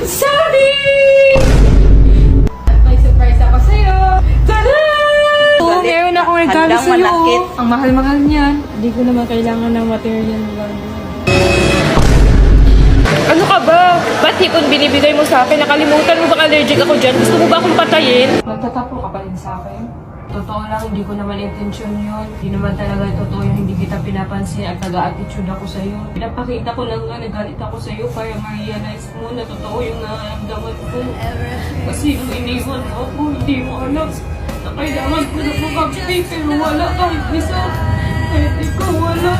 Sorry! May surprise ako sa'yo. Tada! Oo, meron akong regalo Handang sa'yo. manakit. Ang mahal-mahal niyan. Hindi ko naman kailangan ng material value. Ano ka ba? Ba't hipon binibigay mo sa akin? Nakalimutan mo bang allergic ako dyan? Gusto mo ba akong patayin? Nagtatapo ka pa rin sa akin? Totoo lang, hindi ko naman intensyon yun. Hindi naman talaga totoo yung hindi kita pinapansin at taga-attitude ako sa'yo. Pinapakita ko lang nga, nagalit ako sa'yo para ma-realize mo na totoo yung nararamdaman ko. Kasi yung iniwan mo ako, hindi mo alam na kailangan ko na makapay pero wala kahit isa. Kahit ikaw wala.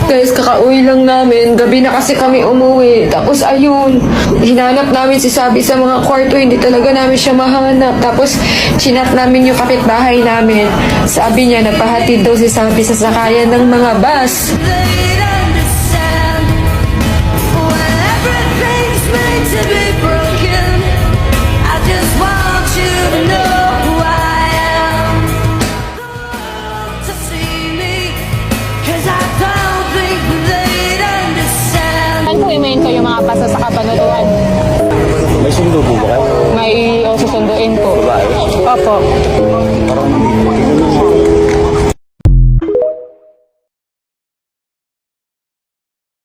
Guys, kakauwi lang namin. Gabi na kasi kami umuwi. Tapos ayun, hinanap namin si Sabi sa mga kwarto. Hindi talaga namin siya mahanap. Tapos chinat namin yung kapitbahay namin. Sabi niya, nagpahatid daw si Sabi sa sakayan ng mga bus. Saan po i-main ko yung mga basa sa kapanutuan? May sundo po ba kayo? May susunduin po. Babae? Opo.